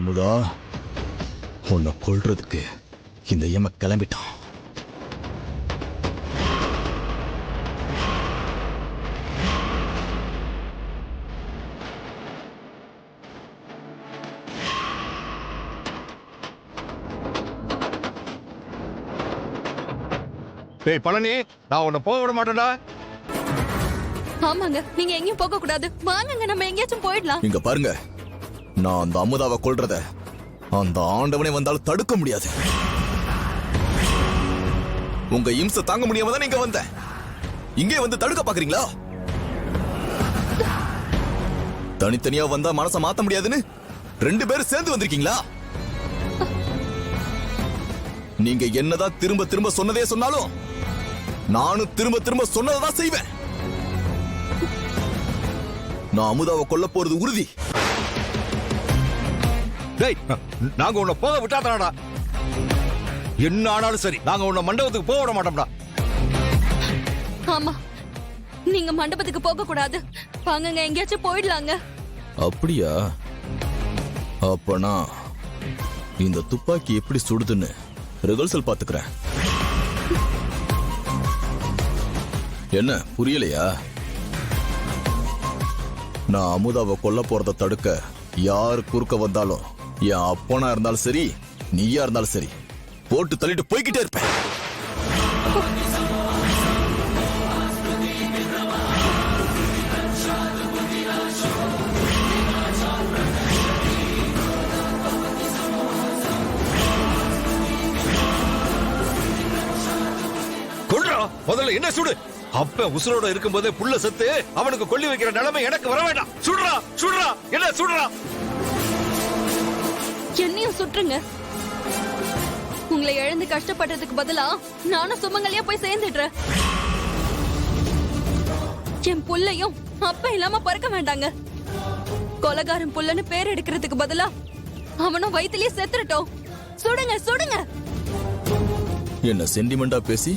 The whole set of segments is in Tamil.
அமுதா, உன்னை கொல்றதுக்கு இந்த எம கிளம்பிட்டான். டேய் பழனி, நான் உன்னை போக விட மாட்டேன்டா. ஆமாங்க, நீங்க எங்கேயும் போக கூடாது. வாங்குங்க, நம்ம எங்கேயாச்சும் போயிடலாம். இங்க பாருங்க, நான் அந்த அமுதாவை கொல்றத அந்த ஆண்டவனே வந்தாலும் தடுக்க முடியாது. உங்க இம்சை தாங்க முடியாம தான் நீங்க வந்த. இங்கே வந்து தடுக்க பாக்குறீங்களா? தனித்தனியா வந்தா மனசை மாத்த முடியாதுன்னு 2 பேரும் சேர்ந்து வந்திருக்கீங்களா? நீங்க என்னதான் திரும்ப திரும்ப சொன்னதே சொன்னாலும் நானும் திரும்ப திரும்ப சொன்னதான் செய்வேன். நான் அமுதாவை கொல்ல போறது உறுதி. டேய், நாங்க உன்னை போக விட்டாதானடா. என்ன ஆனாலும் சரி, நாங்க உன்னை மண்டபத்துக்கு போக விட மாட்டோம்டா. ஆமா, நீங்க மண்டபத்துக்கு போக கூடாது. வாங்குங்க, எங்கேயாச்சும் போயிடலாங்க. அப்படியா? அப்பனா இந்த துப்பாக்கி எப்படி சுடுதுன்னு ரிஹர்சல் பாத்துக்கிறேன். என்ன புரியலையா? நான் அமுதாவை கொல்ல போறத தடுக்க யார் குறுக்க வந்தாலும், என் அப்பனா இருந்தாலும் சரி, நீயா இருந்தாலும் சரி, போட்டு தள்ளிட்டு போய்கிட்டே இருப்பேன். கொல்றா, முதல்ல என்ன சுடு. அப்ப உசுரோட இருக்கும் போதே புள்ள செத்து அவனுக்கு கொல்லி வைக்கிற நிலைமை எனக்கு வர வேண்டாம். சுடுறா சுடுறா, என்ன சுடுறா. என்னையும் சுற்றுங்க. உங்களை இழந்து கஷ்டப்படுறதுக்கு பதிலா நானும் சுமங்கலியா போய் சேர்ந்துடுறேன். என் புள்ளையும் அப்ப இல்லாம பறக்க வேண்டாங்க. கொலகாரன் புள்ளன்னு பேர் எடுக்கிறதுக்கு பதிலா அவனும் வயிற்றுலயே செத்துட்டோம். சுடுங்க சுடுங்க. என்ன சென்டிமெண்டா பேசி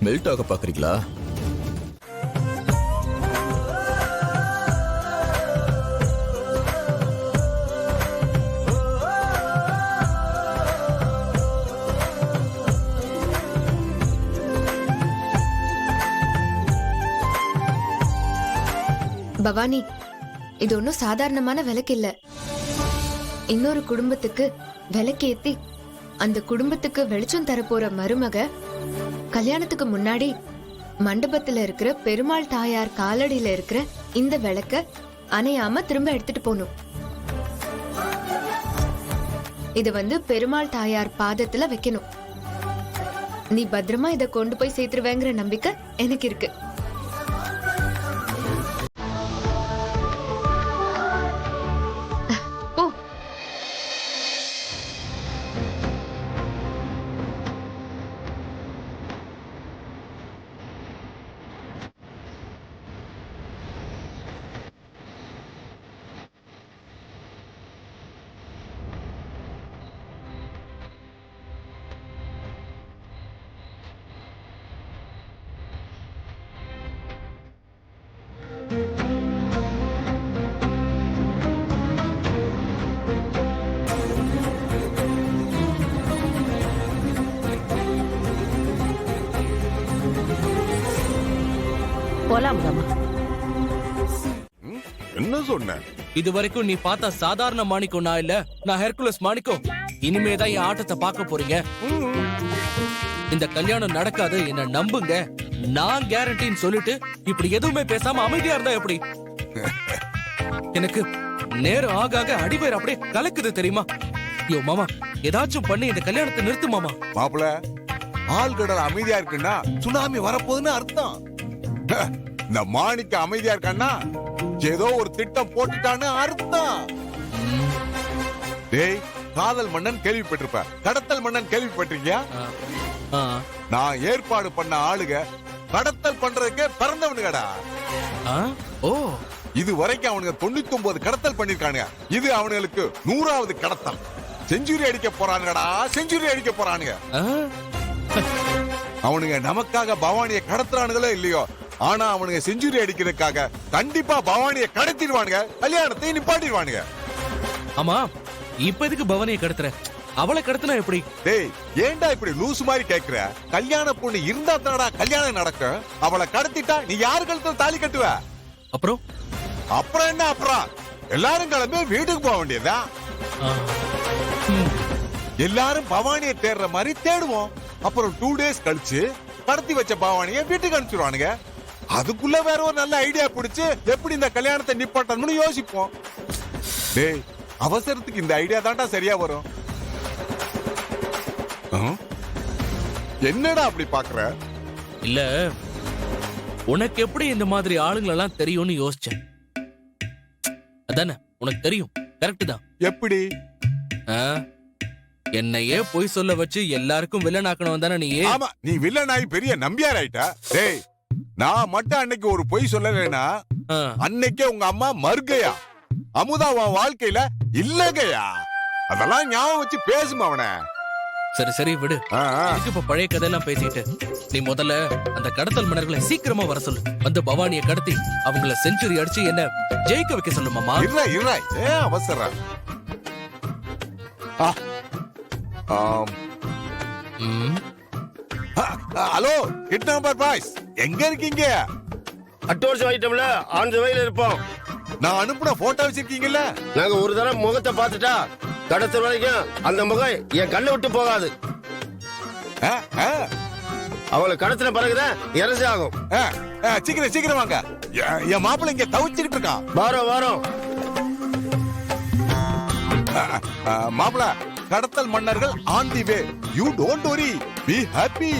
மெல்ட் ஆக பாக்குறீங்களா? பவானி, இது ஒன்னும் சாதாரணமான விளக்கு இல்ல. இன்னொரு குடும்பத்துக்கு விளக்கேத்தி அந்த குடும்பத்துக்கு வெளிச்சம் தரப்போற மருமக கல்யாணத்துக்கு முன்னாடி மண்டபத்துல இருக்கிற பெருமாள் தாயார் காலடியில இருக்கிற இந்த விளக்க அணையாம திரும்ப எடுத்துட்டு போகணும். இது பெருமாள் தாயார் பாதத்துல வைக்கணும். நீ பத்திரமா இத கொண்டு போய் சேர்த்துருவேங்கிற நம்பிக்கை எனக்கு இருக்கு. என்ன சொன்ன? இது வரைக்கும் நீ பார்த்த சாதாரண மாணிக்கம் நான் இல்ல, நான் ஹெர்குலஸ் மாணிக்கம். இனிமேதான் என் ஆட்டத்தை பார்க்க போறீங்க. இந்த கல்யாணம் நடக்காது, என்ன நம்புங்க, நான் கேரண்டின்னு சொல்லிட்டு இப்படி எதுவுமே பேசாம அமைதியா இருந்தா எப்படி? எனக்கு நேரம் ஆக ஆக அடிபேர் அப்படியே கலக்குது தெரியுமா? யோ மாமா, ஏதாச்சும் பண்ணி இந்த கல்யாணத்தை நிறுத்து மாமா. மாப்பிள, ஆழ்கடல் அமைதியா இருக்குன்னா சுனாமி வரப்போகுதுன்னு அர்த்தம். இந்த மாணிக்க அமைதியா இருக்கான்னா ஏதோ ஒரு திட்டம் போட்டுட்டான்னு அர்த்தம். டேய், காதல் மன்னன் கேள்விப்பட்டிருப்ப, கடத்தல் மன்னன் கேள்விப்பட்டிருக்கியா? நான் ஏற்பாடு பண்ண ஆளுக கடத்தல் பண்றதுக்கு பிறந்தவனுங்கடா. ஓ, இது வரைக்கும் அவனுங்க 99 கடத்தல் பண்ணிருக்கானுங்க. இது அவனுங்களுக்கு 100வது கடத்தல். செஞ்சுரி அடிக்க போறானுங்கடா, செஞ்சுரி அடிக்க போறானுங்க. அவனுங்க நமக்காக பவானியை கடத்துறானுங்களோ இல்லையோ, ஆனா அவனுங்க செஞ்சுரி அடிக்கிறதுக்காக கண்டிப்பா பவானியை கடத்திடுவானுங்க, கல்யாணத்தை நிப்பாட்டிடுவானுங்க. ஆமா, இப்ப எதுக்கு பவானியை கடத்துற? அவளை கடத்தினா எப்படி? டேய் ஏன்டா இப்படி லூசு மாதிரி கேக்குற? கல்யாண பொண்ணு இருந்தா தானடா கல்யாணம் நடக்கும். அவளை கடத்திட்டா நீ யாரு கழுத்துல தாலி கட்டுவ? அப்புறம் அப்புறம் என்ன அப்புறம்? எல்லாரும் கிளம்பி வீட்டுக்கு போக வேண்டியதா? ஆ, ம், எல்லாரும் பவானியை தேடுற மாதிரி தேடுவோம். அப்புறம் 2 days கழிச்சு கடத்தி வச்ச பவானியை வீட்டுக்கு அனுப்பிச்சிருவானுங்க. அதுக்குள்ள வேற ஒரு நல்ல ஐடியா பிடிச்சு எப்படி இந்த கல்யாணத்தை நிப்பாட்டணும்னு யோசிப்போம். டேய் அவசரத்துக்கு இந்த ஐடியா தான்டா சரியா வரும். என்னடா அப்படி பாக்குற? இல்ல உனக்கு எப்படி இந்த மாதிரி ஆளுங்களெல்லாம் தெரியும்னு யோசிச்சேன். அதானே உனக்கு தெரியும். கரெக்ட் தான். எப்படி? ஆ, என்னையே பொய் சொல்ல வச்சு எல்லாருக்கும் வில்லனாக்கணும் தானே நீ? ஆமா நீ வில்லனாய் பெரிய நம்பியார் ஆயிட்ட. டேய் நான் மட்டும் அன்னைக்கு ஒரு பொய் சொல்லலைன்னா ஆ, அன்னைக்கே உங்க அம்மா மறுகையா அமுதா உன் வாழ்க்கையில இல்லகையா. அதெல்லாம் ஞாபகம் வச்சு பேசுமா அவன. சரி சரி விடு. இதுக்கு இப்ப பழைய கதையெல்லாம் பேசிட்டு நீ முதல்ல அந்த கடத்தல் மன்னர்களை சீக்கிரமா வர சொல்லு. வந்து பவானியை கடத்தி அவங்கள செஞ்சுரி அடிச்சு என்ன ஜெயிக்க வைக்க சொல்லு மாமா. இருடா ஏன் அவசரம்? ம், ஹலோ கிட்னாப்பர் பாய்ஸ் எங்க இருக்கீங்க? அட்டோர்ஸ் ஐட்டம்ல ஆன் தி வேல இருப்போம். நான் அனுப்புன போட்டோ வச்சிருக்கீங்கல்ல? நாங்க ஒரு தடவை முகத்தை பார்த்துட்டா கடத்தல் வரைக்கும் அந்த முகம் என் கண்ணை விட்டு போகாது. ஆ, ஆ, அவளை கடத்தின பிறகுதான் இறசி ஆகும். ஆ, ஆ, சீக்கிரம் வாங்க. என் மாப்பிள்ளை இங்க தவிச்சுக்கிட்டு இருக்கான். வாரம் மாப்பிள்ள கடத்தல் மன்னர்கள் on the way. You don't worry, be happy.